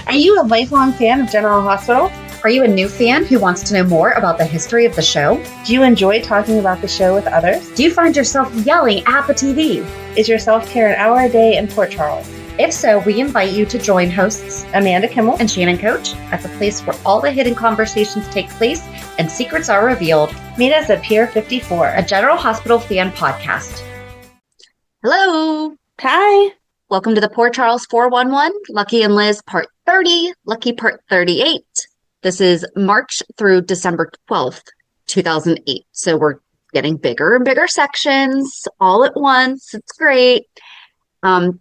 Are you a lifelong fan of General Hospital? Are you a new fan who wants to know more about the history of the show? Do you enjoy talking about the show with others? Do you find yourself yelling at the TV? Is your self-care an hour a day in Port Charles? If so, we invite you to join hosts Amanda Kimmel and Shannon Coach at the place where all the hidden conversations take place and secrets are revealed. Meet us at Pier 54, a General Hospital fan podcast. Hello. Hi. Welcome to the Port Charles 411, Lucky and Liz Part 30, Lucky Part 38. This is March through December 12th, 2008. So we're getting bigger and bigger sections all at once. It's great.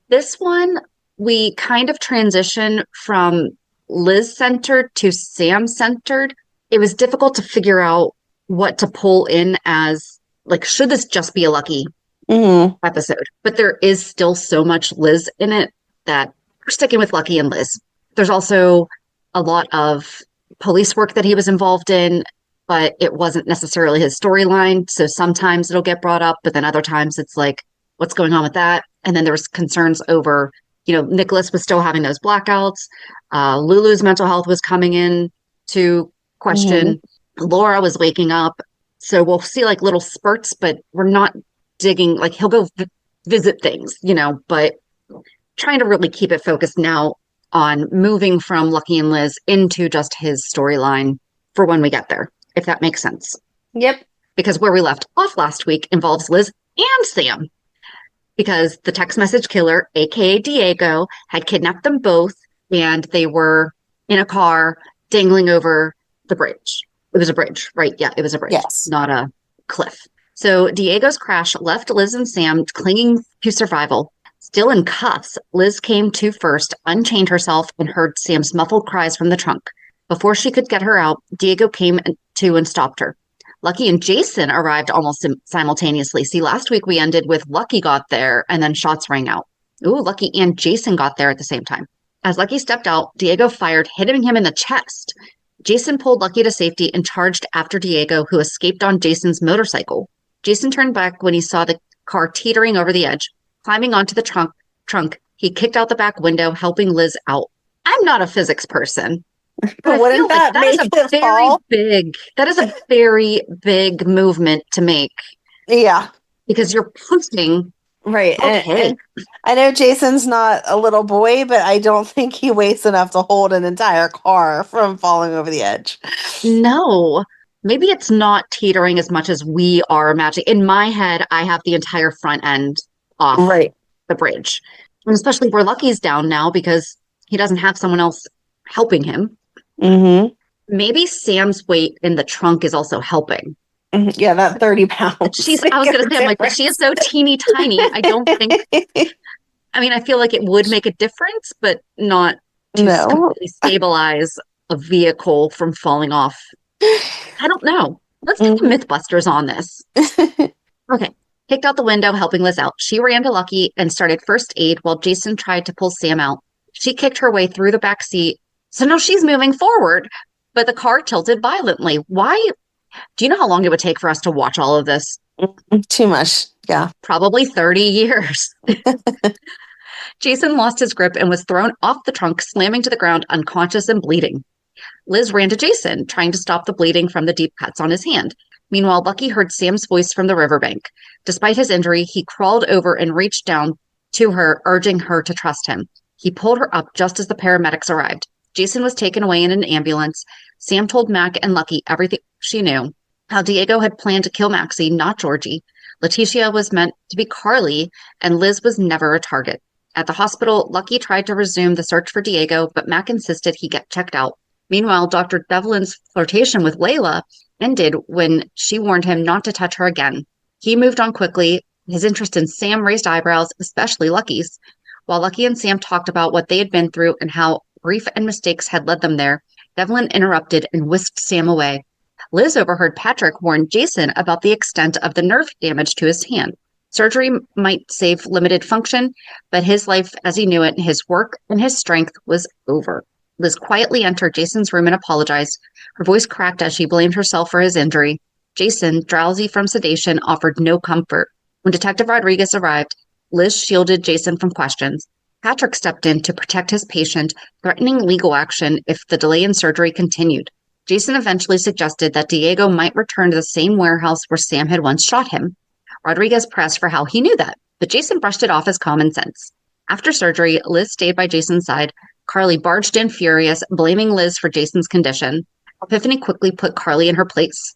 This one, we kind of transition from Liz-centered to Sam-centered. It was difficult to figure out what to pull in as, like, should this just be a Lucky episode? But there is still so much Liz in it that we're sticking with Lucky and Liz. There's also a lot of police work that he was involved in, but it wasn't necessarily his storyline. So sometimes it'll get brought up, but then other times it's like, what's going on with that? And then there was concerns over, Nicholas was still having those blackouts. Lulu's mental health was coming in to question. Laura was waking up. So we'll see like little spurts, but we're not digging, like he'll go visit things, but trying to really keep it focused now on moving from Lucky and Liz into just his storyline for when we get there, if that makes sense. Yep. Because where we left off last week involves Liz and Sam. Because the text message killer, aka Diego, had kidnapped them both, and they were in a car dangling over the bridge. It was a bridge, right? Yeah, it was a bridge, yes. Not a cliff. So Diego's crash left Liz and Sam clinging to survival. Still in cuffs, Liz came to first, unchained herself, and heard Sam's muffled cries from the trunk. Before she could get her out, Diego came to and stopped her. Lucky and Jason arrived almost simultaneously. See, last week we ended with Lucky got there and then shots rang out. Ooh, Lucky and Jason got there at the same time. As Lucky stepped out, Diego fired, hitting him in the chest. Jason pulled Lucky to safety and charged after Diego, who escaped on Jason's motorcycle. Jason turned back when he saw the car teetering over the edge. Climbing onto the trunk, he kicked out the back window, helping Liz out. I'm not a physics person. But wouldn't that make it fall? That is a very big movement to make. Yeah. Because you're pushing. Right. Okay. And I know Jason's not a little boy, but I don't think he weighs enough to hold an entire car from falling over the edge. No. Maybe it's not teetering as much as we are imagining. In my head, I have the entire front end off the bridge. And especially where Lucky's down now because he doesn't have someone else helping him. Maybe Sam's weight in the trunk is also helping. Yeah, that 30 pounds. I was going to say, I'm like, she is so teeny tiny. I don't think, I feel like it would make a difference, but not to completely stabilize a vehicle from falling off. I don't know. Let's get the Mythbusters on this. Okay. Kicked out the window, helping Liz out. She ran to Lucky and started first aid while Jason tried to pull Sam out. She kicked her way through the back seat. So now she's moving forward, but the car tilted violently. Why? Do you know how long it would take for us to watch all of this? Too much. Yeah. Probably 30 years. Jason lost his grip and was thrown off the trunk, slamming to the ground, unconscious and bleeding. Liz ran to Jason, trying to stop the bleeding from the deep cuts on his hand. Meanwhile, Lucky heard Sam's voice from the riverbank. Despite his injury, he crawled over and reached down to her, urging her to trust him. He pulled her up just as the paramedics arrived. Jason was taken away in an ambulance. Sam told Mac and Lucky everything she knew, how Diego had planned to kill Maxie, not Georgie. Leticia was meant to be Carly, and Liz was never a target. At the hospital, Lucky tried to resume the search for Diego, but Mac insisted he get checked out. Meanwhile, Dr. Devlin's flirtation with Layla ended when she warned him not to touch her again. He moved on quickly. His interest in Sam raised eyebrows, especially Lucky's. While Lucky and Sam talked about what they had been through and how grief and mistakes had led them there, Devlin interrupted and whisked Sam away. Liz overheard Patrick warn Jason about the extent of the nerve damage to his hand. Surgery might save limited function, but his life as he knew it, his work and his strength was over. Liz quietly entered Jason's room and apologized. Her voice cracked as she blamed herself for his injury. Jason, drowsy from sedation, offered no comfort. When Detective Rodriguez arrived, Liz shielded Jason from questions. Patrick stepped in to protect his patient, threatening legal action if the delay in surgery continued. Jason eventually suggested that Diego might return to the same warehouse where Sam had once shot him. Rodriguez pressed for how he knew that, but Jason brushed it off as common sense. After surgery, Liz stayed by Jason's side. Carly barged in furious, blaming Liz for Jason's condition. Epiphany quickly put Carly in her place.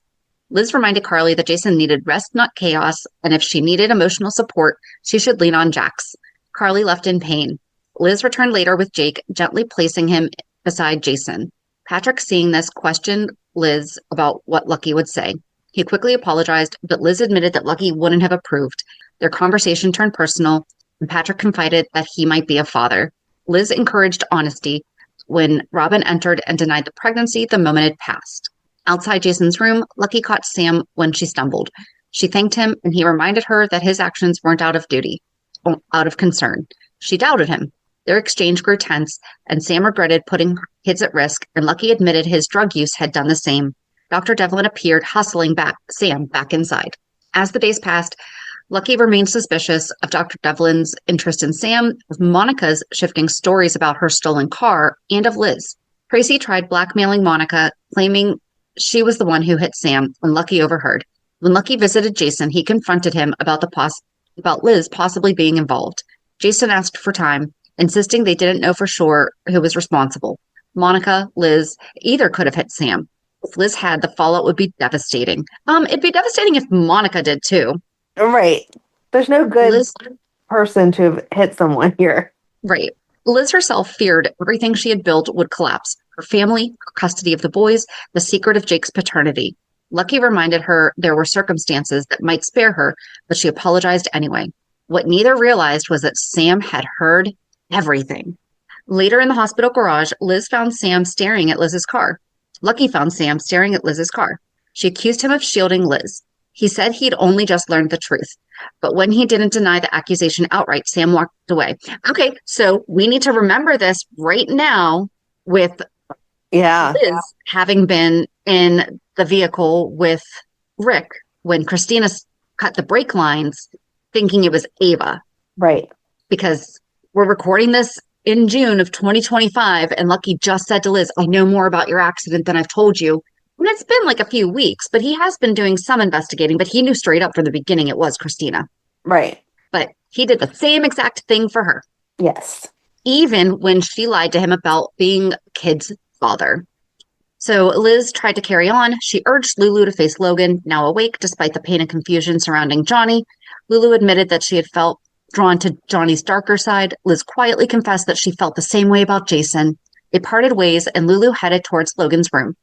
Liz reminded Carly that Jason needed rest, not chaos, and if she needed emotional support, she should lean on Jax. Carly left in pain. Liz returned later with Jake, gently placing him beside Jason. Patrick, seeing this, questioned Liz about what Lucky would say. He quickly apologized, but Liz admitted that Lucky wouldn't have approved. Their conversation turned personal, and Patrick confided that he might be a father. Liz encouraged honesty when Robin entered and denied the pregnancy the moment it passed. Outside Jason's room, Lucky caught Sam when she stumbled. She thanked him, and he reminded her that his actions weren't out of duty, out of concern. She doubted him. Their exchange grew tense, and Sam regretted putting kids at risk, and Lucky admitted his drug use had done the same. Dr. Devlin appeared, hustling Sam back inside. As the days passed, Lucky remained suspicious of Dr. Devlin's interest in Sam, of Monica's shifting stories about her stolen car, and of Liz. Tracy tried blackmailing Monica, claiming she was the one who hit Sam, and Lucky overheard. When Lucky visited Jason, he confronted him about Liz possibly being involved. Jason asked for time, insisting they didn't know for sure who was responsible. Monica, Liz, either could have hit Sam. If Liz had, the fallout would be devastating. It'd be devastating if Monica did too. Right. There's no good person to have hit someone here. Right. Liz herself feared everything she had built would collapse. Her family, her custody of the boys, the secret of Jake's paternity. Lucky reminded her there were circumstances that might spare her, but she apologized anyway. What neither realized was that Sam had heard everything. Later in the hospital garage, Liz found Sam staring at Liz's car. Lucky found Sam staring at Liz's car. She accused him of shielding Liz. He said he'd only just learned the truth. But when he didn't deny the accusation outright, Sam walked away. Okay, so we need to remember this right now with Liz having been in the vehicle with Rick when Christina cut the brake lines, thinking it was Ava. Right. Because we're recording this in June of 2025, and Lucky just said to Liz, I know more about your accident than I've told you. And it's been like a few weeks, but he has been doing some investigating, but he knew straight up from the beginning it was Christina. Right. But he did the same exact thing for her. Yes. Even when she lied to him about being kid's father. So Liz tried to carry on. She urged Lulu to face Logan, now awake despite the pain and confusion surrounding Johnny. Lulu admitted that she had felt drawn to Johnny's darker side. Liz quietly confessed that she felt the same way about Jason. They parted ways, and Lulu headed towards Logan's room.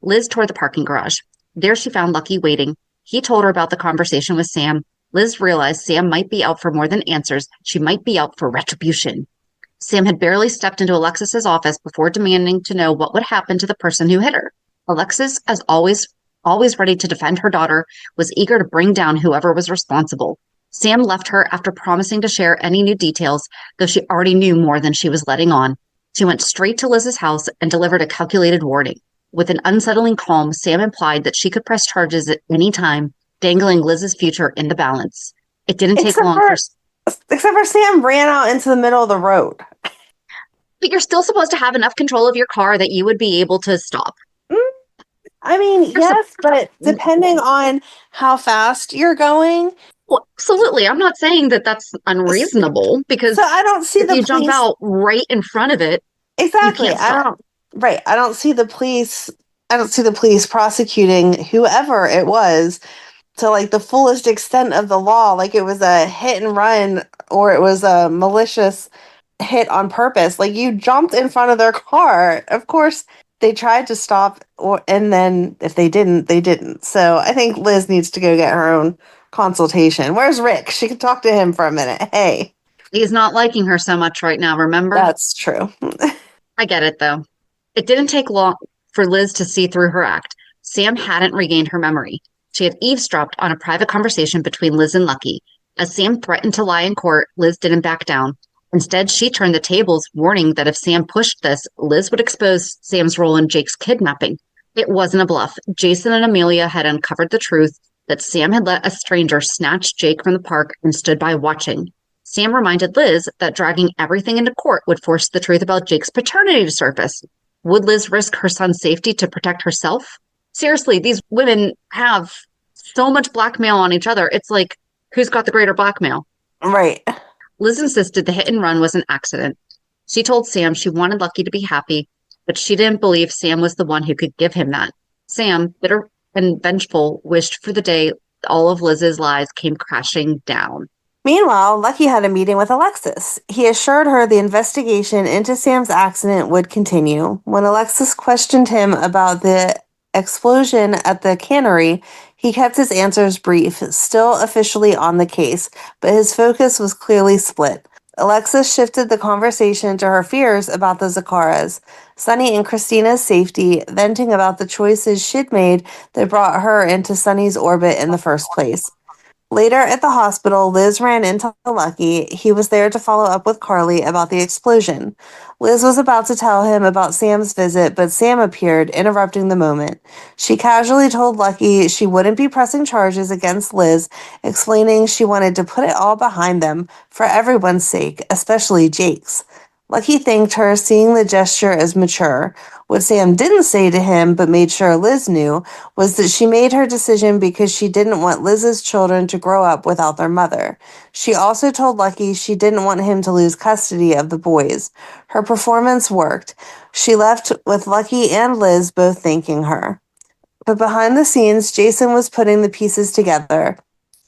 Liz toward the parking garage. There she found Lucky waiting. He told her about the conversation with Sam. Liz realized Sam might be out for more than answers. She might be out for retribution. Sam had barely stepped into Alexis's office before demanding to know what would happen to the person who hit her. Alexis, as always ready to defend her daughter, was eager to bring down whoever was responsible. Sam left her after promising to share any new details, though she already knew more than she was letting on. She went straight to Liz's house and delivered a calculated warning. With an unsettling calm, Sam implied that she could press charges at any time, dangling Liz's future in the balance. It didn't take long except for Sam ran out into the middle of the road. But you're still supposed to have enough control of your car that you would be able to stop. I mean, yes, but depending on how fast you're going. Well, absolutely. I'm not saying that that's unreasonable because so I don't see if you jump out right in front of it. Exactly. I don't see the police prosecuting whoever it was to like the fullest extent of the law, like it was a hit and run or it was a malicious hit on purpose. Like you jumped in front of their car. Of course, they tried to stop, and then if they didn't, they didn't. So I think Liz needs to go get her own consultation. Where's Rick? She can talk to him for a minute. Hey. He's not liking her so much right now, remember? That's true. I get it, though. It didn't take long for Liz to see through her act. Sam hadn't regained her memory. She had eavesdropped on a private conversation between Liz and Lucky. As Sam threatened to lie in court, Liz didn't back down. Instead, she turned the tables, warning that if Sam pushed this, Liz would expose Sam's role in Jake's kidnapping. It wasn't a bluff. Jason and Amelia had uncovered the truth that Sam had let a stranger snatch Jake from the park and stood by watching. Sam reminded Liz that dragging everything into court would force the truth about Jake's paternity to surface. Would Liz risk her son's safety to protect herself? Seriously, these women have so much blackmail on each other. It's like, who's got the greater blackmail? Right. Liz insisted the hit and run was an accident. She told Sam she wanted Lucky to be happy, but she didn't believe Sam was the one who could give him that. Sam, bitter and vengeful, wished for the day all of Liz's lies came crashing down. Meanwhile, Lucky had a meeting with Alexis. He assured her the investigation into Sam's accident would continue. When Alexis questioned him about the explosion at the cannery, he kept his answers brief, still officially on the case, but his focus was clearly split. Alexis shifted the conversation to her fears about the Zakaras, Sunny and Christina's safety, venting about the choices she'd made that brought her into Sunny's orbit in the first place. Later at the hospital, Liz ran into Lucky. He was there to follow up with Carly about the explosion. Liz was about to tell him about Sam's visit, but Sam appeared, interrupting the moment. She casually told Lucky she wouldn't be pressing charges against Liz, explaining she wanted to put it all behind them for everyone's sake, especially Jake's. Lucky thanked her, seeing the gesture as mature. What Sam didn't say to him, but made sure Liz knew, was that she made her decision because she didn't want Liz's children to grow up without their mother. She also told Lucky she didn't want him to lose custody of the boys. Her performance worked. She left with Lucky and Liz both thanking her. But behind the scenes, Jason was putting the pieces together.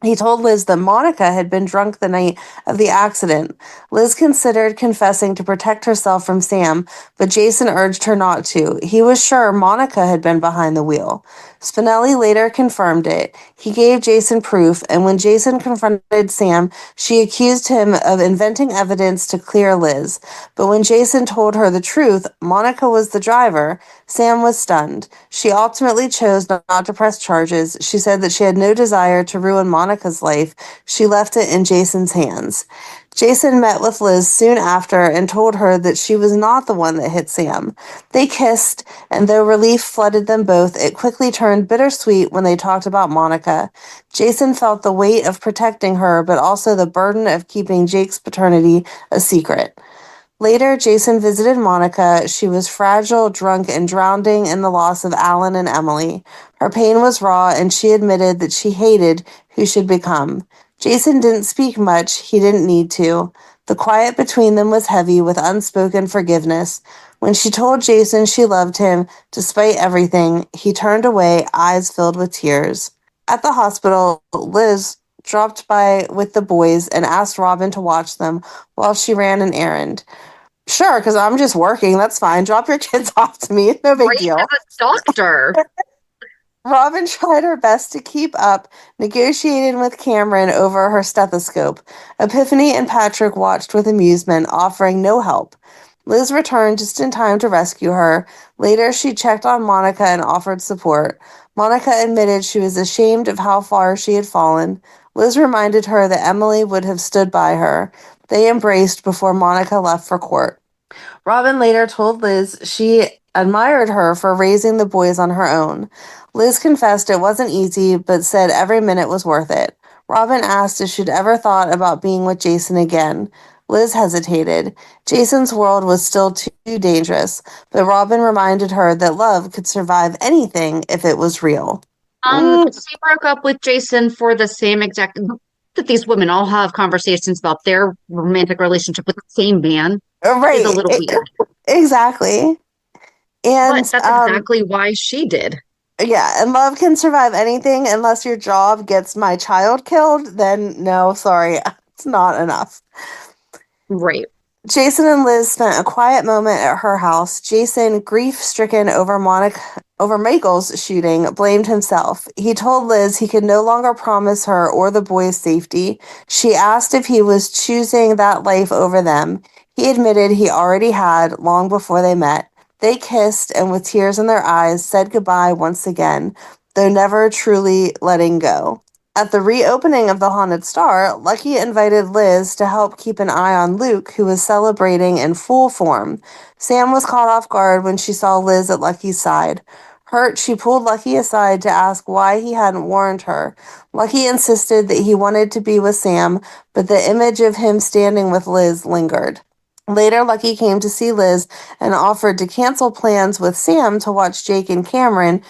He told Liz that Monica had been drunk the night of the accident. Liz considered confessing to protect herself from Sam, but Jason urged her not to. He was sure Monica had been behind the wheel. Spinelli later confirmed it. He gave Jason proof, and when Jason confronted Sam, she accused him of inventing evidence to clear Liz. But when Jason told her the truth, Monica was the driver, Sam was stunned. She ultimately chose not to press charges. She said that she had no desire to ruin Monica's life. She left it in Jason's hands. Jason met with Liz soon after and told her that she was not the one that hit Sam. They kissed, and though relief flooded them both, it quickly turned bittersweet when they talked about Monica. Jason felt the weight of protecting her, but also the burden of keeping Jake's paternity a secret. Later, Jason visited Monica. She was fragile, drunk, and drowning in the loss of Alan and Emily. Her pain was raw, and she admitted that she hated who she'd become. Jason didn't speak much. He didn't need to. The quiet between them was heavy with unspoken forgiveness. When she told Jason she loved him, despite everything, he turned away, eyes filled with tears. At the hospital, Liz dropped by with the boys and asked Robin to watch them while she ran an errand. Sure, because I'm just working. That's fine. Drop your kids off to me. No big Right? deal. As a doctor. Robin tried her best to keep up, negotiating with Cameron over her stethoscope. Epiphany and Patrick watched with amusement, offering no help. Liz returned just in time to rescue her. Later, she checked on Monica and offered support. Monica admitted she was ashamed of how far she had fallen. Liz reminded her that Emily would have stood by her. They embraced before Monica left for court. Robin later told Liz she admired her for raising the boys on her own. Liz confessed it wasn't easy, but said every minute was worth it. Robin asked if she'd ever thought about being with Jason again. Liz hesitated. Jason's world was still too dangerous, but Robin reminded her that love could survive anything if it was real. She broke up with Jason for the same exact that these women all have conversations about their romantic relationship with the same man is a Right. little weird. Exactly. And But that's exactly why she did. yeah, and love can survive anything unless your job gets my child killed, then no, sorry, it's not enough. Right. Jason and Liz spent a quiet moment at her house. Jason, grief-stricken over Michael's shooting, blamed himself. He told Liz he could no longer promise her or the boys' safety. She asked if he was choosing that life over them. He admitted he already had long before they met. They kissed and with tears in their eyes said goodbye once again, though never truly letting go. At the reopening of the Haunted Star, Lucky invited Liz to help keep an eye on Luke, who was celebrating in full form. Sam was caught off guard when she saw Liz at Lucky's side. Hurt, she pulled Lucky aside to ask why he hadn't warned her. Lucky insisted that he wanted to be with Sam, but the image of him standing with Liz lingered. Later, Lucky came to see Liz and offered to cancel plans with Sam to watch Jake when Cameron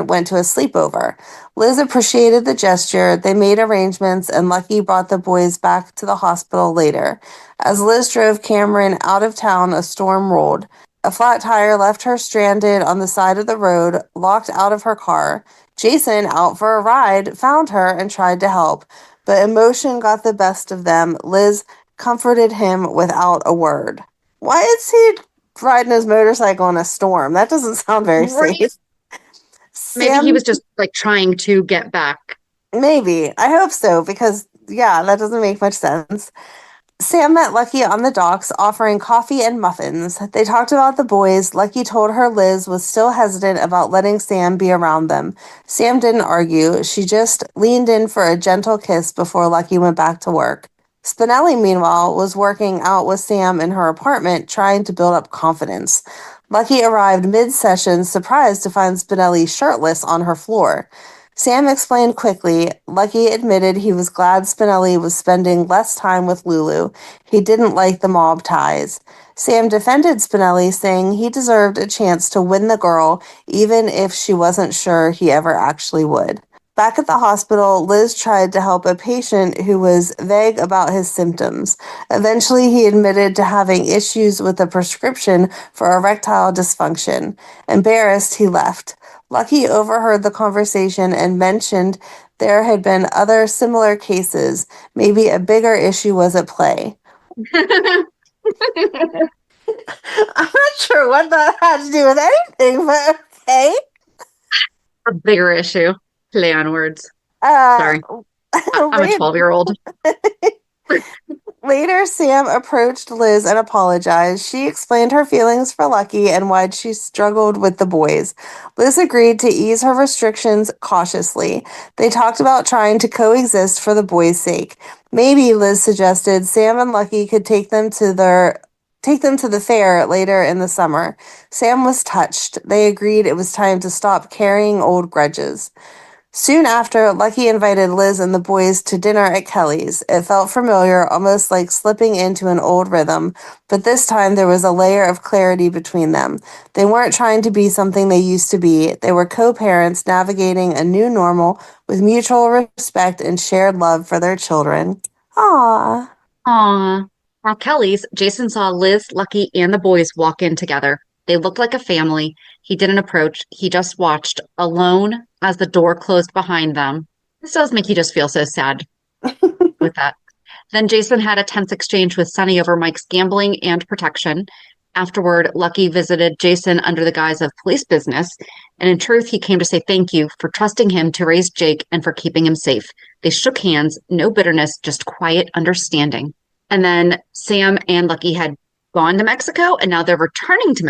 went to a sleepover. Liz appreciated the gesture. They made arrangements, and Lucky brought the boys back to the hospital later. As Liz drove Cameron out of town, a storm rolled. A flat tire left her stranded on the side of the road, locked out of her car. Jason, out for a ride, found her and tried to help, but emotion got the best of them. Liz comforted him without a word. Why is he riding his motorcycle in a storm? That doesn't sound very Right. safe. Maybe he Sam, was just like trying to get back. maybe. I hope so, because, yeah, that doesn't make much sense. Sam met Lucky on the docks, offering coffee and muffins. They talked about the boys. Lucky told her Liz was still hesitant about letting Sam be around them. Sam didn't argue. She just leaned in for a gentle kiss before Lucky went back to work. Spinelli, meanwhile, was working out with Sam in her apartment, trying to build up confidence. Lucky arrived mid-session, surprised to find Spinelli shirtless on her floor. Sam explained quickly. Lucky admitted he was glad Spinelli was spending less time with Lulu. He didn't like the mob ties. Sam defended Spinelli, saying he deserved a chance to win the girl, even if she wasn't sure he ever actually would. Back at the hospital, Liz tried to help a patient who was vague about his symptoms. Eventually, he admitted to having issues with a prescription for erectile dysfunction. Embarrassed, he left. Lucky overheard the conversation and mentioned there had been other similar cases. Maybe a bigger issue was at play. I'm not sure what that had to do with anything, but okay. A bigger issue. Play on words. Uh, Sorry. I'm a 12-year-old. Later, Sam approached Liz and apologized. She explained her feelings for Lucky and why she struggled with the boys. Liz agreed to ease her restrictions cautiously. They talked about trying to coexist for the boys' sake. Maybe, Liz suggested, Sam and Lucky could take them to the fair later in the summer. Sam was touched. They agreed it was time to stop carrying old grudges. Soon after, Lucky invited Liz and the boys to dinner at Kelly's. It felt familiar, almost like slipping into an old rhythm, but this time there was a layer of clarity between them. They weren't trying to be something they used to be. They were co-parents navigating a new normal with mutual respect and shared love for their children. Aww. Aw. At Kelly's, Jason saw Liz, Lucky, and the boys walk in together. They looked like a family. He didn't approach. He just watched, alone, as the door closed behind them. This does make you just feel so sad with that. Then Jason had a tense exchange with Sonny over Mike's gambling and protection. Afterward, Lucky visited Jason under the guise of police business, and in truth, he came to say thank you for trusting him to raise Jake and for keeping him safe. They shook hands, no bitterness, just quiet understanding. And then Sam and Lucky had gone to Mexico, and now they're returning to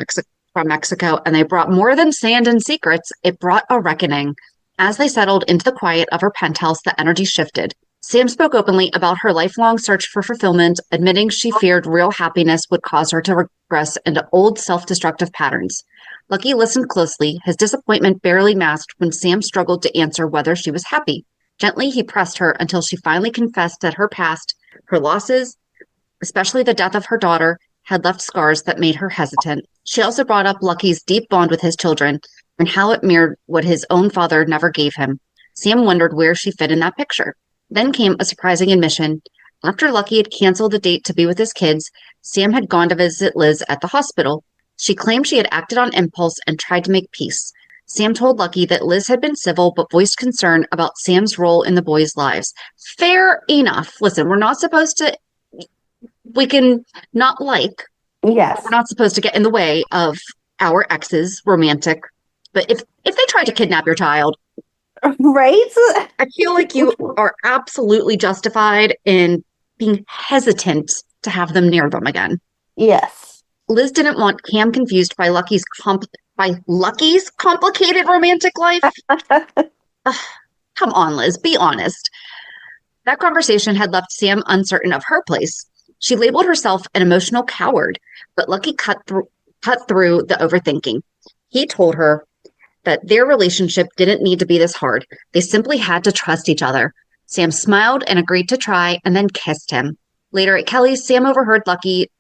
Mexico, and they brought more than sand and secrets. It brought a reckoning. As they settled into the quiet of her penthouse, the energy shifted. Sam spoke openly about her lifelong search for fulfillment, admitting she feared real happiness would cause her to regress into old self-destructive patterns. Lucky listened closely, his disappointment barely masked when Sam struggled to answer whether she was happy. Gently, he pressed her until she finally confessed that her past, her losses, especially the death of her daughter, had left scars that made her hesitant. She also brought up Lucky's deep bond with his children and how it mirrored what his own father never gave him. Sam wondered where she fit in that picture. Then came a surprising admission. After Lucky had canceled the date to be with his kids, Sam had gone to visit Liz at the hospital. She claimed she had acted on impulse and tried to make peace. Sam told Lucky that Liz had been civil but voiced concern about Sam's role in the boys' lives. Fair enough. Listen, we're not supposed to we can not like, we're Yes. not supposed to get in the way of our ex's romantic. But if they try to kidnap your child, Right? I feel like you are absolutely justified in being hesitant to have them near them again. Yes. Liz didn't want Cam confused by Lucky's complicated romantic life. Ugh, come on, Liz, be honest. That conversation had left Sam uncertain of her place. She labeled herself an emotional coward, but Lucky cut through the overthinking. He told her that their relationship didn't need to be this hard. They simply had to trust each other. Sam smiled and agreed to try and then kissed him. Later at Kelly's, Sam overheard Lucky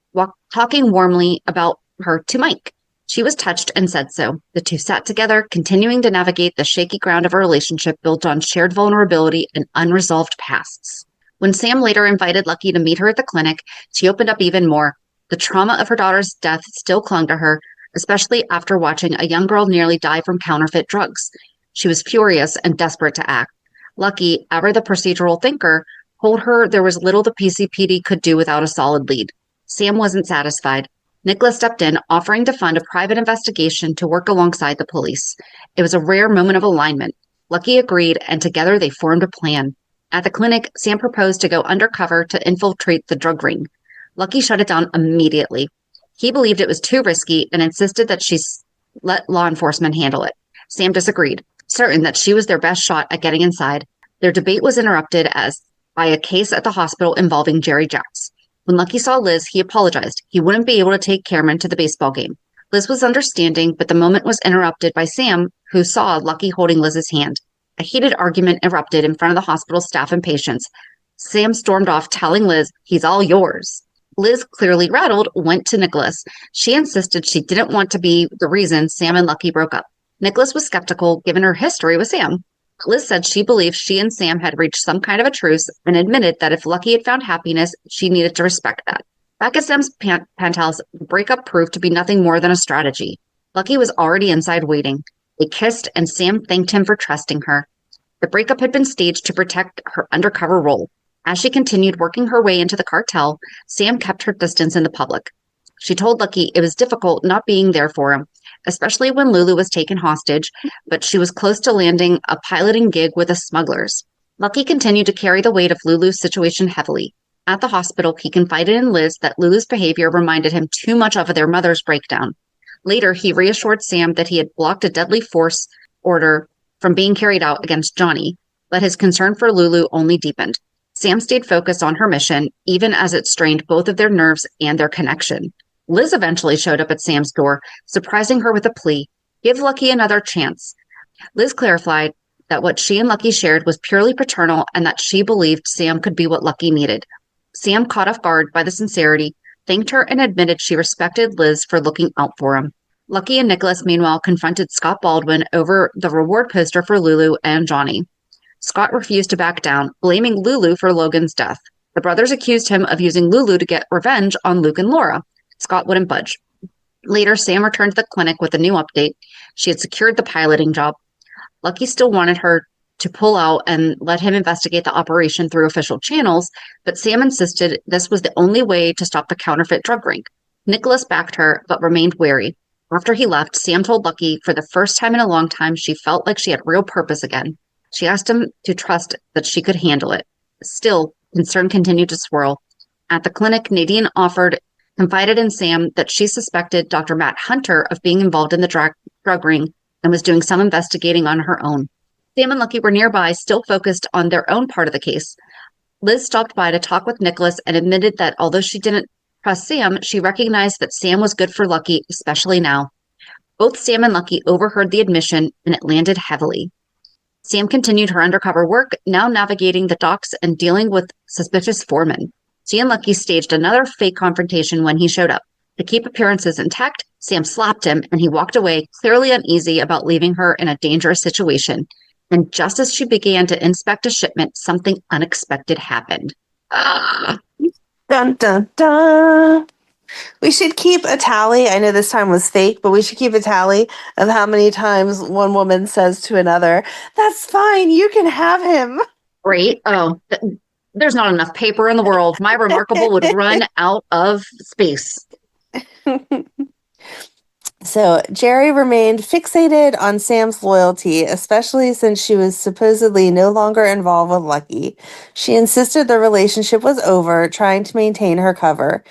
talking warmly about her to Mike. She was touched and said so. The two sat together, continuing to navigate the shaky ground of a relationship built on shared vulnerability and unresolved pasts. When Sam later invited Lucky to meet her at the clinic, she opened up even more. The trauma of her daughter's death still clung to her, especially after watching a young girl nearly die from counterfeit drugs. She was furious and desperate to act. Lucky, ever the procedural thinker, told her there was little the PCPD could do without a solid lead. Sam wasn't satisfied. Nicholas stepped in, offering to fund a private investigation to work alongside the police. It was a rare moment of alignment. Lucky agreed, and together they formed a plan. At the clinic, Sam proposed to go undercover to infiltrate the drug ring. Lucky shut it down immediately. He believed it was too risky and insisted that she let law enforcement handle it. Sam disagreed, certain that she was their best shot at getting inside. Their debate was interrupted by a case at the hospital involving Jerry Jacks. When Lucky saw Liz, he apologized. He wouldn't be able to take Cameron to the baseball game. Liz was understanding, but the moment was interrupted by Sam, who saw Lucky holding Liz's hand. A heated argument erupted in front of the hospital staff and patients. Sam stormed off, telling Liz, "He's all yours." Liz, clearly rattled, went to Nicholas. She insisted she didn't want to be the reason Sam and Lucky broke up. Nicholas was skeptical, given her history with Sam. Liz said she believed she and Sam had reached some kind of a truce and admitted that if Lucky had found happiness, she needed to respect that. Back at Sam's penthouse, the breakup proved to be nothing more than a strategy. Lucky was already inside waiting. They kissed, and Sam thanked him for trusting her. The breakup had been staged to protect her undercover role. As she continued working her way into the cartel, Sam kept her distance in the public. She told Lucky it was difficult not being there for him, especially when Lulu was taken hostage, but she was close to landing a piloting gig with the smugglers. Lucky continued to carry the weight of Lulu's situation heavily. At the hospital, he confided in Liz that Lulu's behavior reminded him too much of their mother's breakdown. Later, he reassured Sam that he had blocked a deadly force order from being carried out against Johnny, but his concern for Lulu only deepened. Sam stayed focused on her mission, even as it strained both of their nerves and their connection. Liz eventually showed up at Sam's door, surprising her with a plea, "Give Lucky another chance." Liz clarified that what she and Lucky shared was purely paternal and that she believed Sam could be what Lucky needed. Sam, caught off guard by the sincerity, thanked her and admitted she respected Liz for looking out for him. Lucky and Nicholas, meanwhile, confronted Scott Baldwin over the reward poster for Lulu and Johnny. Scott refused to back down, blaming Lulu for Logan's death. The brothers accused him of using Lulu to get revenge on Luke and Laura. Scott wouldn't budge. Later, Sam returned to the clinic with a new update. She had secured the piloting job. Lucky still wanted her to pull out and let him investigate the operation through official channels, but Sam insisted this was the only way to stop the counterfeit drug ring. Nicholas backed her, but remained wary. After he left, Sam told Lucky for the first time in a long time she felt like she had real purpose again. She asked him to trust that she could handle it. Still, concern continued to swirl. At the clinic, Nadine confided in Sam that she suspected Dr. Matt Hunter of being involved in the drug ring and was doing some investigating on her own. Sam and Lucky were nearby, still focused on their own part of the case. Liz stopped by to talk with Nicholas and admitted that although she didn't trust Sam, she recognized that Sam was good for Lucky, especially now. Both Sam and Lucky overheard the admission, and it landed heavily. Sam continued her undercover work, now navigating the docks and dealing with suspicious foremen. She and Lucky staged another fake confrontation when he showed up. To keep appearances intact, Sam slapped him and he walked away, clearly uneasy about leaving her in a dangerous situation. And just as she began to inspect a shipment, something unexpected happened. Dun, dun, dun. We should keep a tally. I know this time was fake, but we should keep a tally of how many times one woman says to another, "That's fine, you can have him." Great. Oh, there's not enough paper in the world. My remarkable would run out of space. So Jerry remained fixated on Sam's loyalty, especially since she was supposedly no longer involved with Lucky. She insisted the relationship was over, trying to maintain her cover.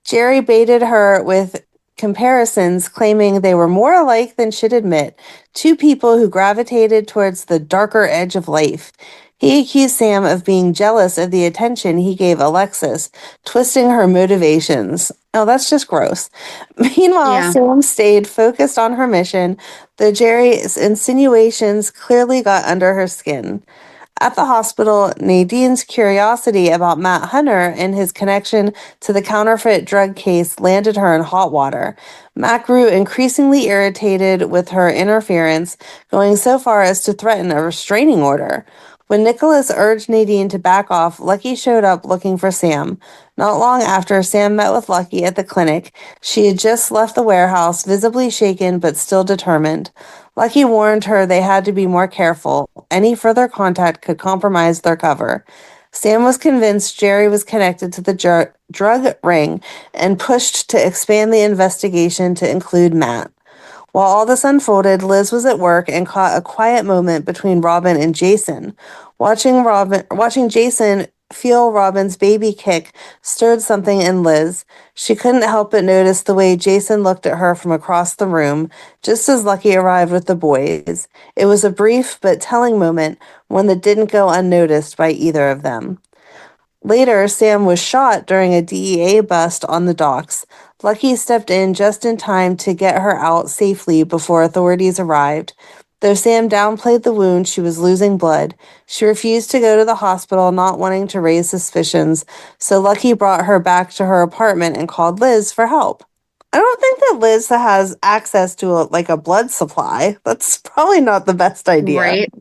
Jerry baited her with comparisons, claiming they were more alike than she'd admit, two people who gravitated towards the darker edge of life. He accused Sam of being jealous of the attention he gave Alexis, twisting her motivations. Oh, that's just gross. Meanwhile, Yeah. Sam stayed focused on her mission, though Jerry's insinuations clearly got under her skin. At the hospital, Nadine's curiosity about Matt Hunter and his connection to the counterfeit drug case landed her in hot water. Matt grew increasingly irritated with her interference, going so far as to threaten a restraining order. When Nicholas urged Nadine to back off, Lucky showed up looking for Sam. Not long after, Sam met with Lucky at the clinic. She had just left the warehouse, visibly shaken but still determined. Lucky warned her they had to be more careful. Any further contact could compromise their cover. Sam was convinced Jerry was connected to the drug ring and pushed to expand the investigation to include Matt. While all this unfolded, Liz was at work and caught a quiet moment between Robin and Jason. Watching Jason feel Robin's baby kick stirred something in Liz. She couldn't help but notice the way Jason looked at her from across the room, just as Lucky arrived with the boys. It was a brief but telling moment, one that didn't go unnoticed by either of them. Later, Sam was shot during a DEA bust on the docks. Lucky stepped in just in time to get her out safely before authorities arrived. Though Sam downplayed the wound, she was losing blood. She refused to go to the hospital, not wanting to raise suspicions, so Lucky brought her back to her apartment and called Liz for help. I don't think that Liz has access to a blood supply. That's probably not the best idea. Right.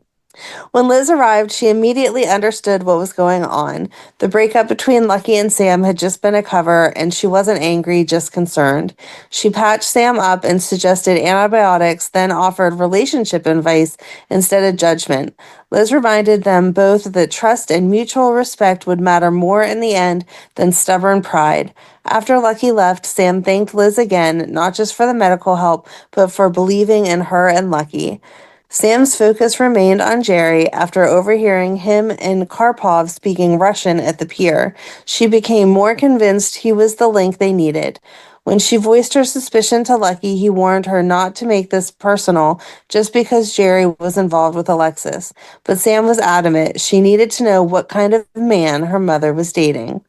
When Liz arrived, she immediately understood what was going on. The breakup between Lucky and Sam had just been a cover, and she wasn't angry, just concerned. She patched Sam up and suggested antibiotics, then offered relationship advice instead of judgment. Liz reminded them both that trust and mutual respect would matter more in the end than stubborn pride. After Lucky left, Sam thanked Liz again, not just for the medical help, but for believing in her and Lucky. Sam's focus remained on Jerry after overhearing him and Karpov speaking Russian at the pier. She became more convinced he was the link they needed. When she voiced her suspicion to Lucky, he warned her not to make this personal just because Jerry was involved with Alexis. But Sam was adamant she needed to know what kind of man her mother was dating.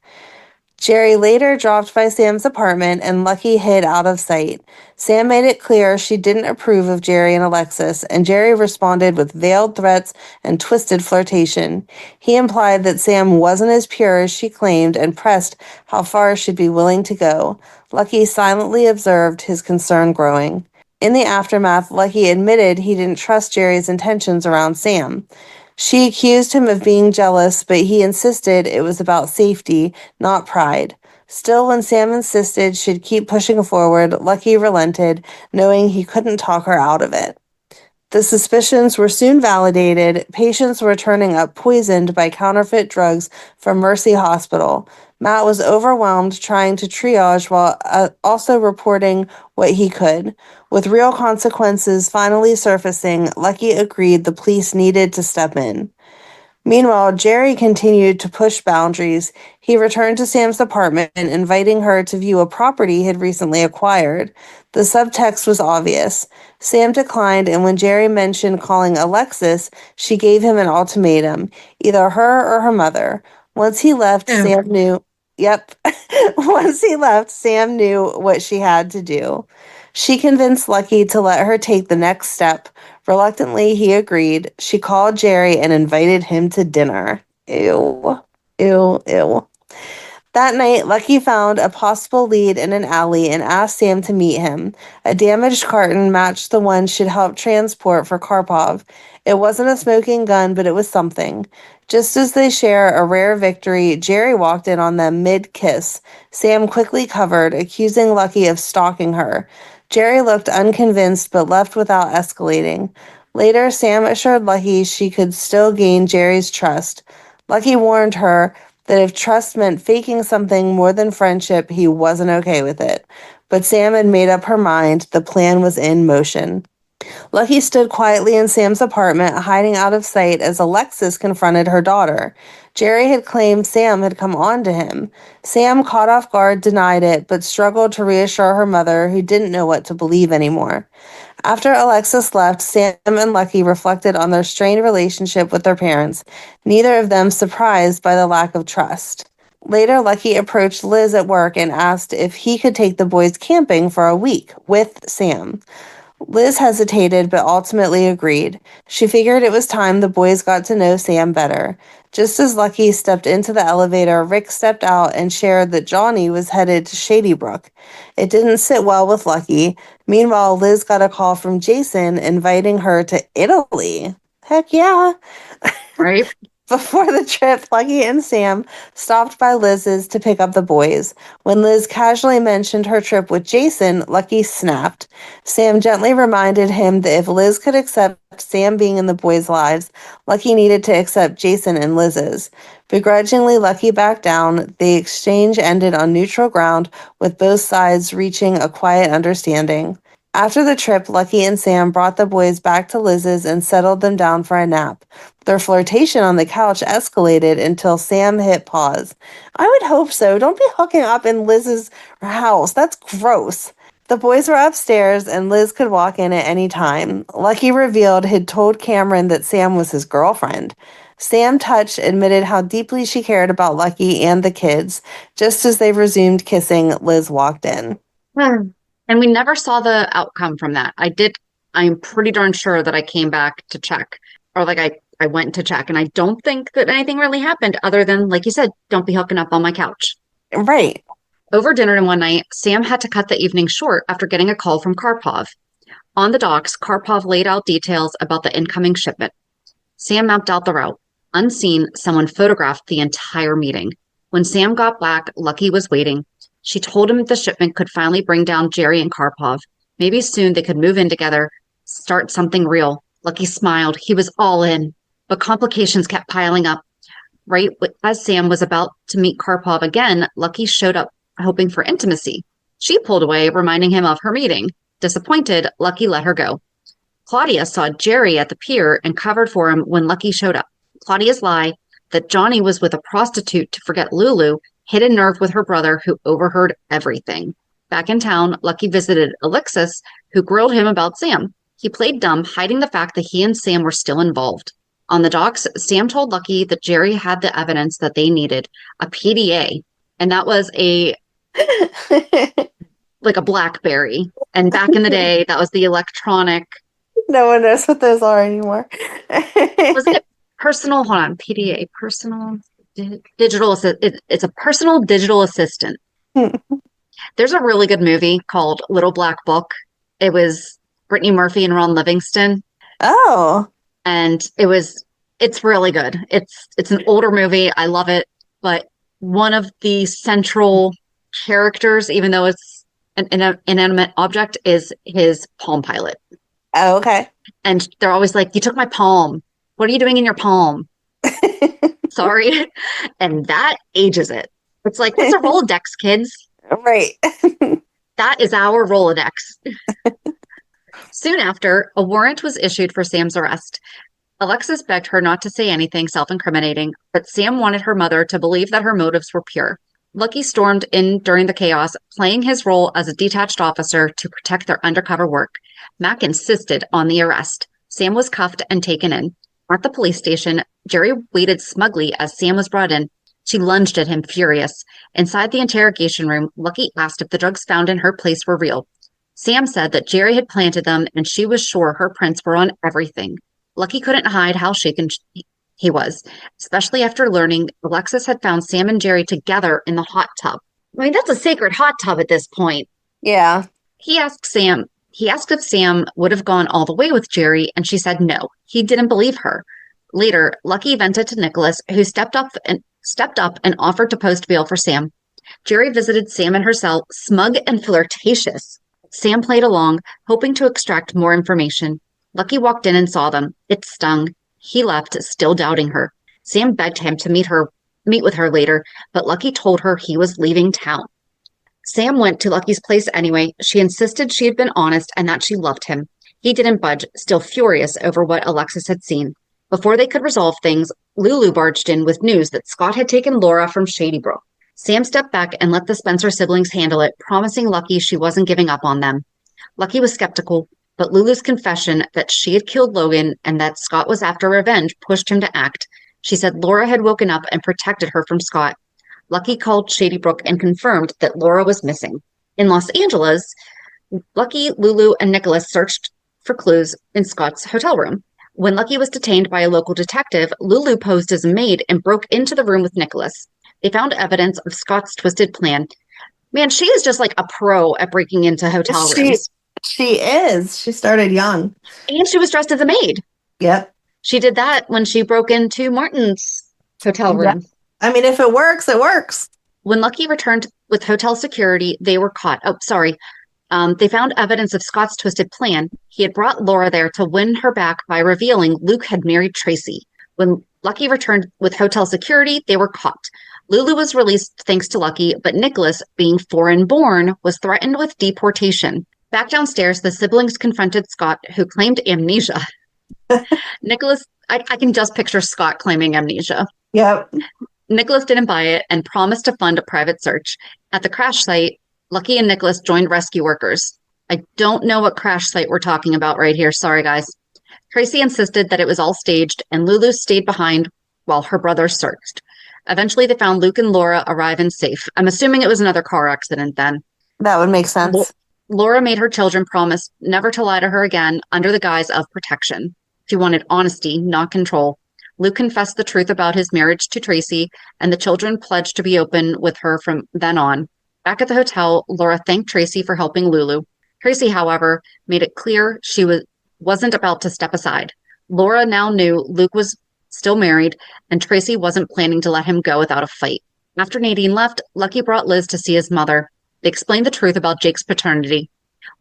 Jerry later dropped by Sam's apartment and Lucky hid out of sight. Sam made it clear she didn't approve of Jerry and Alexis, and Jerry responded with veiled threats and twisted flirtation. He implied that Sam wasn't as pure as she claimed and pressed how far she'd be willing to go. Lucky silently observed his concern growing. In the aftermath, Lucky admitted he didn't trust Jerry's intentions around Sam. She accused him of being jealous, but he insisted it was about safety, not pride. Still, when Sam insisted she'd keep pushing forward, Lucky relented, knowing he couldn't talk her out of it. The suspicions were soon validated. Patients were turning up poisoned by counterfeit drugs from Mercy Hospital. Matt was overwhelmed trying to triage while also reporting what he could. With real consequences finally surfacing, Lucky agreed the police needed to step in. Meanwhile, Jerry continued to push boundaries. He returned to Sam's apartment, inviting her to view a property he had recently acquired. The subtext was obvious. Sam declined, and when Jerry mentioned calling Alexis, she gave him an ultimatum, either her or her mother. Once he left, Oh. Sam knew. Yep. Once he left, Sam knew what she had to do. She convinced Lucky to let her take the next step. Reluctantly, he agreed. She called Jerry and invited him to dinner. Ew. Ew, ew. That night, Lucky found a possible lead in an alley and asked Sam to meet him. A damaged carton matched the one she'd helped transport for Karpov. It wasn't a smoking gun, but it was something. Just as they share a rare victory, Jerry walked in on them mid-kiss. Sam quickly covered, accusing Lucky of stalking her. Jerry looked unconvinced but left without escalating. Later, Sam assured Lucky she could still gain Jerry's trust. Lucky warned her that if trust meant faking something more than friendship, he wasn't okay with it. But Sam had made up her mind. The plan was in motion. Lucky stood quietly in Sam's apartment, hiding out of sight as Alexis confronted her daughter. Jerry had claimed Sam had come on to him. Sam, caught off guard, denied it, but struggled to reassure her mother, who didn't know what to believe anymore. After Alexis left, Sam and Lucky reflected on their strained relationship with their parents, neither of them surprised by the lack of trust. Later, Lucky approached Liz at work and asked if he could take the boys camping for a week with Sam. Liz hesitated but ultimately agreed. She figured it was time the boys got to know Sam better. Just as Lucky stepped into the elevator, Rick stepped out and shared that Johnny was headed to Shady Brook. It didn't sit well with Lucky. Meanwhile, Liz got a call from Jason inviting her to Italy. Heck yeah. Right? Before the trip, Lucky and Sam stopped by Liz's to pick up the boys. When Liz casually mentioned her trip with Jason, Lucky snapped. Sam gently reminded him that if Liz could accept Sam being in the boys' lives, Lucky needed to accept Jason in Liz's. Begrudgingly, Lucky backed down. The exchange ended on neutral ground, with both sides reaching a quiet understanding. After the trip, Lucky and Sam brought the boys back to Liz's and settled them down for a nap. Their flirtation on the couch escalated until Sam hit pause. I would hope so. Don't be hooking up in Liz's house. That's gross. The boys were upstairs and Liz could walk in at any time. Lucky revealed he'd told Cameron that Sam was his girlfriend. Sam, touched, admitted how deeply she cared about Lucky and the kids. Just as they resumed kissing, Liz walked in. And we never saw the outcome from that. I'm pretty darn sure that I came back to check, or like I went to check, and I don't think that anything really happened other than, like you said, don't be hooking up on my couch. Right. Over dinner one night, Sam had to cut the evening short after getting a call from Karpov. On the docks, Karpov laid out details about the incoming shipment. Sam mapped out the route. Unseen, someone photographed the entire meeting. When Sam got back, Lucky was waiting. She told him the shipment could finally bring down Jerry and Karpov. Maybe soon they could move in together, start something real. Lucky smiled. He was all in. But complications kept piling up. Right as Sam was about to meet Karpov again, Lucky showed up hoping for intimacy. She pulled away, reminding him of her meeting. Disappointed, Lucky let her go. Claudia saw Jerry at the pier and covered for him when Lucky showed up. Claudia's lie that Johnny was with a prostitute to forget Lulu hit a nerve with her brother, who overheard everything. Back in town, Lucky visited Alexis, who grilled him about Sam. He played dumb, hiding the fact that he and Sam were still involved. On the docks, Sam told Lucky that Jerry had the evidence that they needed, a PDA, and that was like a BlackBerry. And back in the day, that was the electronic. No one knows what those are anymore. Was it personal? Hold on, PDA, personal digital. It's a personal digital assistant. There's a really good movie called Little Black Book. It was Brittany Murphy and Ron Livingston. Oh. And it's really good. It's an older movie. I love it. But one of the central characters, even though it's an inanimate object, is his Palm Pilot. Oh, okay. And they're always like, "You took my palm. What are you doing in your palm?" Sorry. And that ages it. It's like, what's a Rolodex, kids? Right. That is our Rolodex. Soon after, a warrant was issued for Sam's arrest. Alexis begged her not to say anything self-incriminating, but Sam wanted her mother to believe that her motives were pure. Lucky stormed in during the chaos, playing his role as a detached officer to protect their undercover work. Mac insisted on the arrest. Sam was cuffed and taken in. At the police station, Jerry waited smugly as Sam was brought in. She lunged at him, furious. Inside the interrogation room, Lucky asked if the drugs found in her place were real. Sam said that Jerry had planted them, and she was sure her prints were on everything. Lucky couldn't hide how shaken he was, especially after learning Alexis had found Sam and Jerry together in the hot tub. I mean, that's a sacred hot tub at this point. Yeah. He asked if Sam would have gone all the way with Jerry, and she said no. He didn't believe her. Later, Lucky vented to Nicholas, who stepped up and offered to post bail for Sam. Jerry visited Sam in her cell, smug and flirtatious. Sam played along, hoping to extract more information. Lucky walked in and saw them. It stung. He left, still doubting her. Sam begged him to meet with her later, but Lucky told her he was leaving town. Sam went to Lucky's place anyway. She insisted she had been honest and that she loved him. He didn't budge, still furious over what Alexis had seen. Before they could resolve things, Lulu barged in with news that Scott had taken Laura from Shady Brook. Sam stepped back and let the Spencer siblings handle it, promising Lucky she wasn't giving up on them. Lucky was skeptical, but Lulu's confession that she had killed Logan and that Scott was after revenge pushed him to act. She said Laura had woken up and protected her from Scott. Lucky called Shady Brook and confirmed that Laura was missing. In Los Angeles, Lucky, Lulu, and Nicholas searched for clues in Scott's hotel room. When Lucky was detained by a local detective, Lulu posed as a maid and broke into the room with Nicholas. They found evidence of Scott's twisted plan. Man, she is just like a pro at breaking into hotel She rooms. she is. She started young. And she was dressed as a maid. Yep. She did that when she broke into Martin's hotel Yeah. room. I mean, if it works, it works. When Lucky returned with hotel security, they were caught. Oh, sorry. They found evidence of Scott's twisted plan. He had brought Laura there to win her back by revealing Luke had married Tracy. When Lucky returned with hotel security, they were caught. Lulu was released thanks to Lucky, but Nicholas, being foreign-born, was threatened with deportation. Back downstairs, the siblings confronted Scott, who claimed amnesia. Nicholas, I can just picture Scott claiming amnesia. Yep. Nicholas didn't buy it and promised to fund a private search. At the crash site, Lucky and Nicholas joined rescue workers. I don't know what crash site we're talking about right here. Sorry, guys. Tracy insisted that it was all staged, and Lulu stayed behind while her brothers searched. Eventually, they found Luke and Laura arriving safe. I'm assuming it was another car accident then. That would make sense. Laura made her children promise never to lie to her again under the guise of protection. She wanted honesty, not control. Luke confessed the truth about his marriage to Tracy, and the children pledged to be open with her from then on. Back at the hotel, Laura thanked Tracy for helping Lulu. Tracy, however, made it clear she wasn't about to step aside. Laura now knew Luke was still married, and Tracy wasn't planning to let him go without a fight. After Nadine left, Lucky brought Liz to see his mother. They explained the truth about Jake's paternity.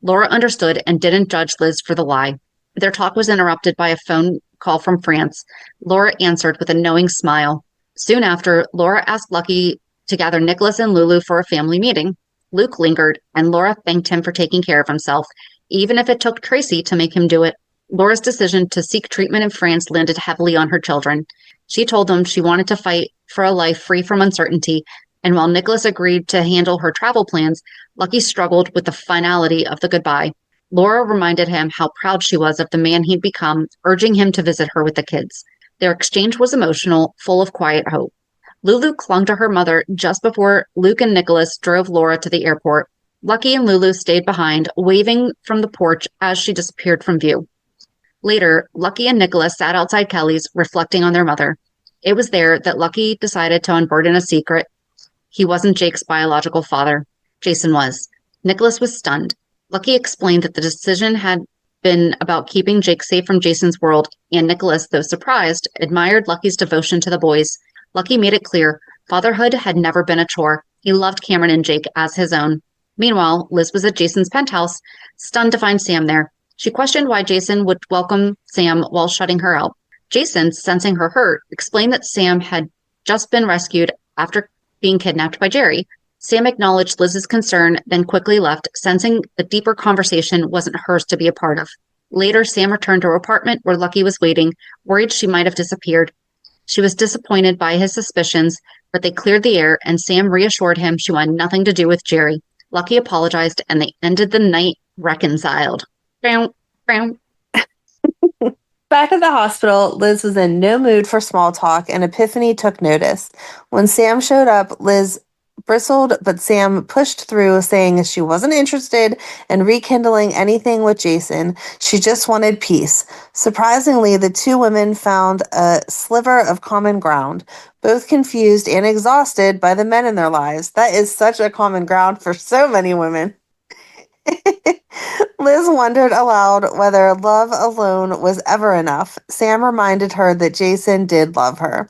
Laura understood and didn't judge Liz for the lie. Their talk was interrupted by a phone call from France. Laura answered with a knowing smile. Soon after, Laura asked Lucky to gather Nicholas and Lulu for a family meeting. Luke lingered, and Laura thanked him for taking care of himself, even if it took Tracy to make him do it. Laura's decision to seek treatment in France landed heavily on her children. She told them she wanted to fight for a life free from uncertainty, and while Nicholas agreed to handle her travel plans, Lucky struggled with the finality of the goodbye. Laura reminded him how proud she was of the man he'd become, urging him to visit her with the kids. Their exchange was emotional, full of quiet hope. Lulu clung to her mother just before Luke and Nicholas drove Laura to the airport. Lucky and Lulu stayed behind, waving from the porch as she disappeared from view. Later, Lucky and Nicholas sat outside Kelly's, reflecting on their mother. It was there that Lucky decided to unburden a secret. He wasn't Jake's biological father. Jason was. Nicholas was stunned. Lucky explained that the decision had been about keeping Jake safe from Jason's world, and Nicholas, though surprised, admired Lucky's devotion to the boys. Lucky made it clear fatherhood had never been a chore. He loved Cameron and Jake as his own. Meanwhile, Liz was at Jason's penthouse, stunned to find Sam there. She questioned why Jason would welcome Sam while shutting her out. Jason, sensing her hurt, explained that Sam had just been rescued after being kidnapped by Jerry. Sam acknowledged Liz's concern, then quickly left, sensing the deeper conversation wasn't hers to be a part of. Later, Sam returned to her apartment where Lucky was waiting, worried she might have disappeared. She was disappointed by his suspicions, but they cleared the air, and Sam reassured him she wanted nothing to do with Jerry. Lucky apologized, and they ended the night reconciled. Bow, bow. Back at the hospital, Liz was in no mood for small talk, and Epiphany took notice. When Sam showed up, Liz bristled, but Sam pushed through, saying she wasn't interested in rekindling anything with Jason. She just wanted peace. Surprisingly, the two women found a sliver of common ground, both confused and exhausted by the men in their lives. That is such a common ground for so many women. Liz wondered aloud whether love alone was ever enough. Sam reminded her that Jason did love her.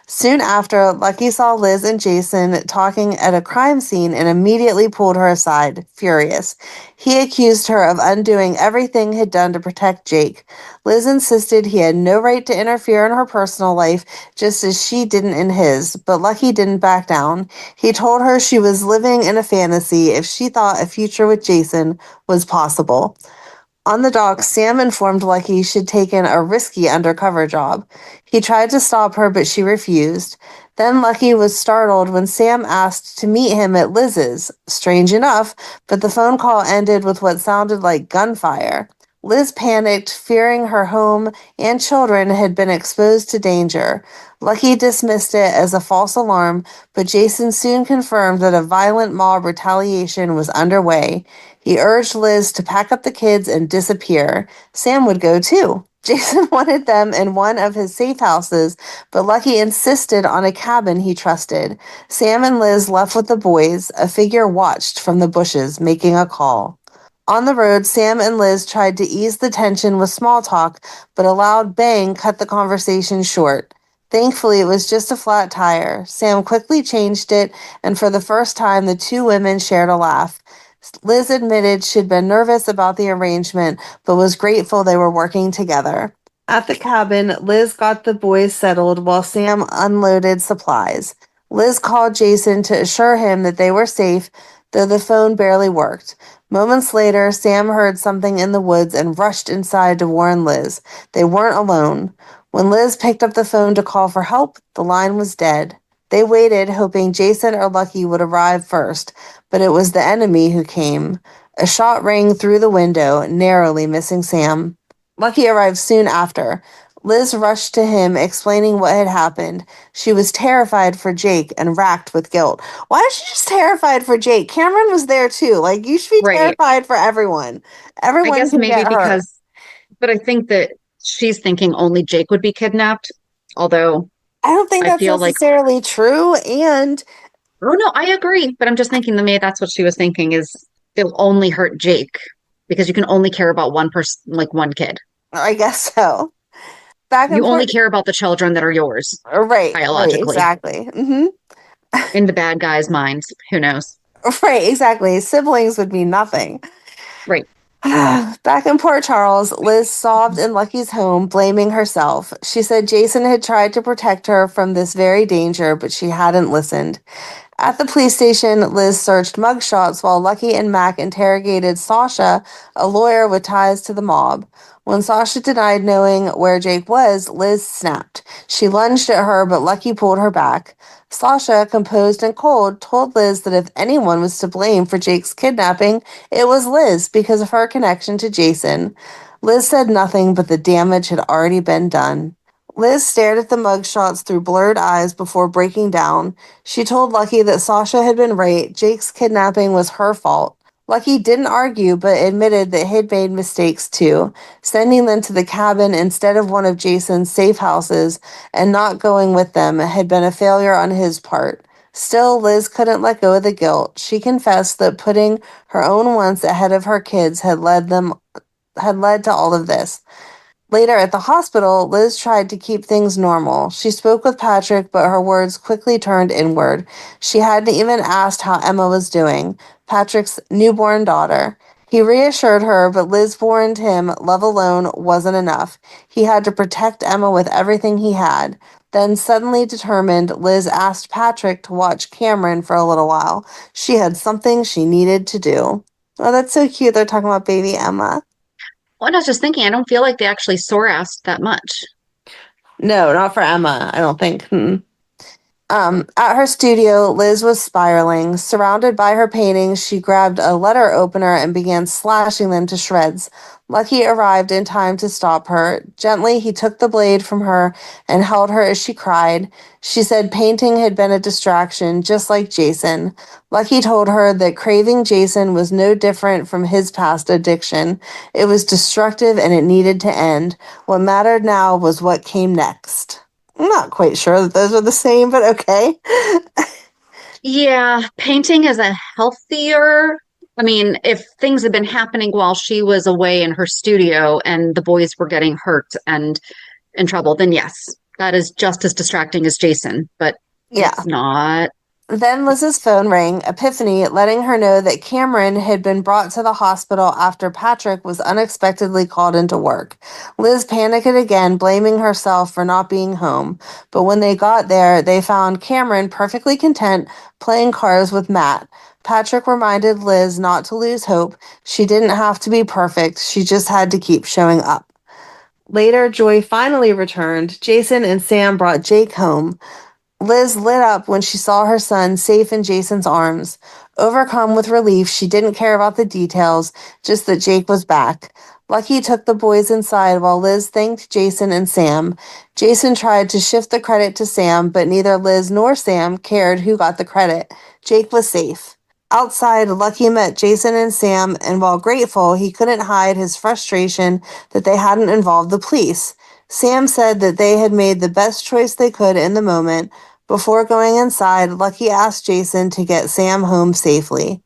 Soon after, Lucky saw Liz and Jason talking at a crime scene and immediately pulled her aside, furious. He accused her of undoing everything he'd done to protect Jake. Liz insisted he had no right to interfere in her personal life, just as she didn't in his, but Lucky didn't back down. He told her she was living in a fantasy if she thought a future with Jason was possible. On the dock, Sam informed Lucky she'd taken a risky undercover job. He tried to stop her, but she refused. Then Lucky was startled when Sam asked to meet him at Liz's. Strange enough, but the phone call ended with what sounded like gunfire. Liz panicked, fearing her home and children had been exposed to danger. Lucky dismissed it as a false alarm, but Jason soon confirmed that a violent mob retaliation was underway. He urged Liz to pack up the kids and disappear. Sam would go too. Jason wanted them in one of his safe houses, but Lucky insisted on a cabin he trusted. Sam and Liz left with the boys. A figure watched from the bushes, making a call. On the road, Sam and Liz tried to ease the tension with small talk, but a loud bang cut the conversation short. Thankfully, it was just a flat tire. Sam quickly changed it, and for the first time, the two women shared a laugh. Liz admitted she'd been nervous about the arrangement, but was grateful they were working together. At the cabin, Liz got the boys settled while Sam unloaded supplies. Liz called Jason to assure him that they were safe, though the phone barely worked. Moments later, Sam heard something in the woods and rushed inside to warn Liz. They weren't alone. When Liz picked up the phone to call for help, the line was dead. They waited, hoping Jason or Lucky would arrive first, but it was the enemy who came. A shot rang through the window, narrowly missing Sam. Lucky arrived soon after. Liz rushed to him, explaining what had happened. She was terrified for Jake and racked with guilt. Why is she just terrified for Jake? Cameron was there too. Like, you should be Right. terrified for everyone. I Everyone guess can maybe get hurt. because, but I think that she's thinking only Jake would be kidnapped. Although I don't think I that's feel like, necessarily true. And oh no, I agree. But I'm just thinking that maybe that's what she was thinking is it'll only hurt Jake because you can only care about one person, like one kid. I guess so. Back You and only forth. care about the children that are yours Right, biologically. exactly. In the bad guy's minds, who knows? Right, exactly. Siblings would mean nothing. Right. Back in Port Charles, Liz sobbed in Lucky's home, blaming herself. She said Jason had tried to protect her from this very danger, but she hadn't listened. At the police station, Liz searched mugshots while Lucky and Mac interrogated Sasha, a lawyer with ties to the mob. When Sasha denied knowing where Jake was, Liz snapped. She lunged at her, but Lucky pulled her back. Sasha, composed and cold, told Liz that if anyone was to blame for Jake's kidnapping, it was Liz because of her connection to Jason. Liz said nothing, but the damage had already been done. Liz stared at the mugshots through blurred eyes before breaking down. She told Lucky that Sasha had been right. Jake's kidnapping was her fault. Lucky didn't argue, but admitted that he'd made mistakes too, sending them to the cabin instead of one of Jason's safe houses and not going with them had been a failure on his part. Still, Liz couldn't let go of the guilt. She confessed that putting her own wants ahead of her kids had led to all of this. Later at the hospital, Liz tried to keep things normal. She spoke with Patrick, but her words quickly turned inward. She hadn't even asked how Emma was doing, Patrick's newborn daughter. He reassured her, but Liz warned him love alone wasn't enough. He had to protect Emma with everything he had. Then, suddenly determined, Liz asked Patrick to watch Cameron for a little while. She had something she needed to do. Oh, that's so cute. They're talking about baby Emma. Well, I was just thinking, I don't feel like they actually sore assed that much. No, not for Emma, I don't think. At her studio, Liz was spiraling. Surrounded by her paintings, she grabbed a letter opener and began slashing them to shreds. Lucky arrived in time to stop her. Gently, he took the blade from her and held her as she cried. She said painting had been a distraction, just like Jason. Lucky told her that craving Jason was no different from his past addiction. It was destructive and it needed to end. What mattered now was what came next. I'm not quite sure that those are the same, but okay. Yeah, painting is a healthier. I mean, if things had been happening while she was away in her studio and the boys were getting hurt and in trouble, then yes, that is just as distracting as Jason, but Yeah. it's not. Then Liz's phone rang, Epiphany letting her know that Cameron had been brought to the hospital after Patrick was unexpectedly called into work. Liz panicked again, blaming herself for not being home. But when they got there, they found Cameron perfectly content playing cards with Matt. Patrick reminded Liz not to lose hope. She didn't have to be perfect. She just had to keep showing up. Later, Joy finally returned. Jason and Sam brought Jake home. Liz lit up when she saw her son safe in Jason's arms. Overcome with relief, she didn't care about the details, just that Jake was back. Lucky took the boys inside while Liz thanked Jason and Sam. Jason tried to shift the credit to Sam, but neither Liz nor Sam cared who got the credit. Jake was safe. Outside, Lucky met Jason and Sam, and while grateful, he couldn't hide his frustration that they hadn't involved the police. Sam said that they had made the best choice they could in the moment. Before going inside, Lucky asked Jason to get Sam home safely.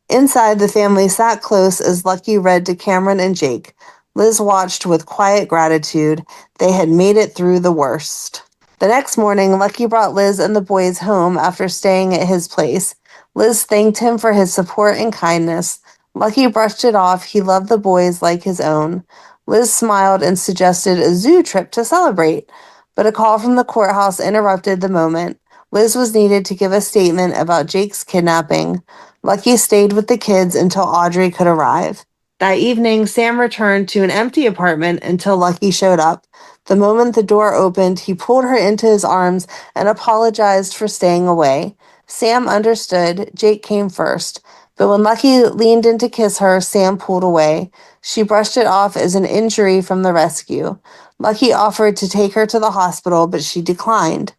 Inside, the family sat close as Lucky read to Cameron and Jake. Liz watched with quiet gratitude. They had made it through the worst. The next morning, Lucky brought Liz and the boys home after staying at his place. Liz thanked him for his support and kindness. Lucky brushed it off. He loved the boys like his own. Liz smiled and suggested a zoo trip to celebrate, but a call from the courthouse interrupted the moment. Liz was needed to give a statement about Jake's kidnapping. Lucky stayed with the kids until Audrey could arrive. That evening, Sam returned to an empty apartment until Lucky showed up. The moment the door opened, he pulled her into his arms and apologized for staying away. Sam understood. Jake came first. But when Lucky leaned in to kiss her, Sam pulled away. She brushed it off as an injury from the rescue. Lucky offered to take her to the hospital, but she declined.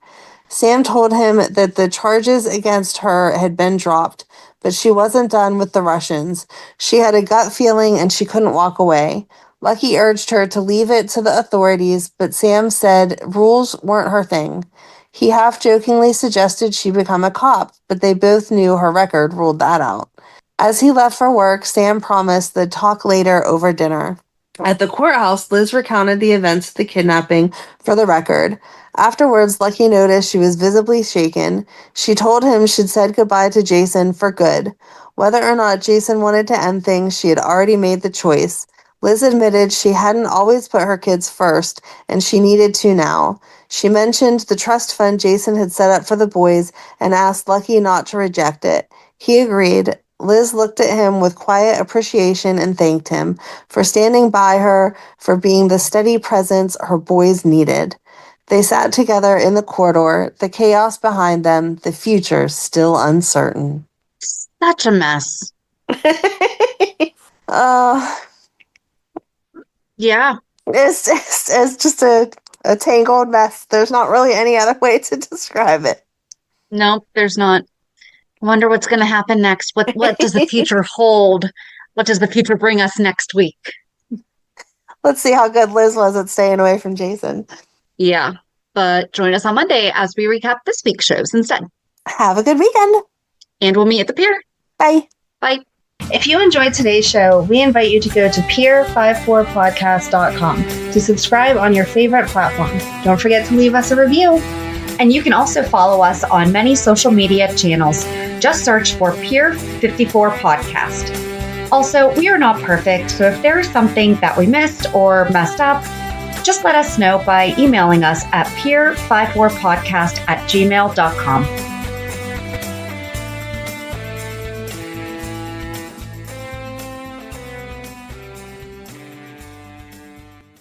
Sam told him that the charges against her had been dropped, but she wasn't done with the Russians. She had a gut feeling and she couldn't walk away. Lucky urged her to leave it to the authorities, but Sam said rules weren't her thing. He half-jokingly suggested she become a cop, but they both knew her record ruled that out. As he left for work, Sam promised they'd talk later over dinner. At the courthouse, Liz recounted the events of the kidnapping for the record. Afterwards, Lucky noticed she was visibly shaken. She told him she'd said goodbye to Jason for good. Whether or not Jason wanted to end things, she had already made the choice. Liz admitted she hadn't always put her kids first, and she needed to now. She mentioned the trust fund Jason had set up for the boys and asked Lucky not to reject it. He agreed. Liz looked at him with quiet appreciation and thanked him for standing by her, for being the steady presence her boys needed. They sat together in the corridor, the chaos behind them, the future still uncertain. Such a mess. Yeah. It's just a tangled mess. There's not really any other way to describe it. Nope, there's not. Wonder what's going to happen next. What does the future hold? What does the future bring us next week? Let's see how good Liz was at staying away from Jason. Yeah, but join us on Monday as we recap this week's shows instead. Have a good weekend. And we'll meet at the pier. Bye. Bye. If you enjoyed today's show, we invite you to go to pier54podcast.com to subscribe on your favorite platform. Don't forget to leave us a review. And you can also follow us on many social media channels. Just search for Pier 54 Podcast. Also, we are not perfect, so if there is something that we missed or messed up, just let us know by emailing us at pier54podcast@gmail.com.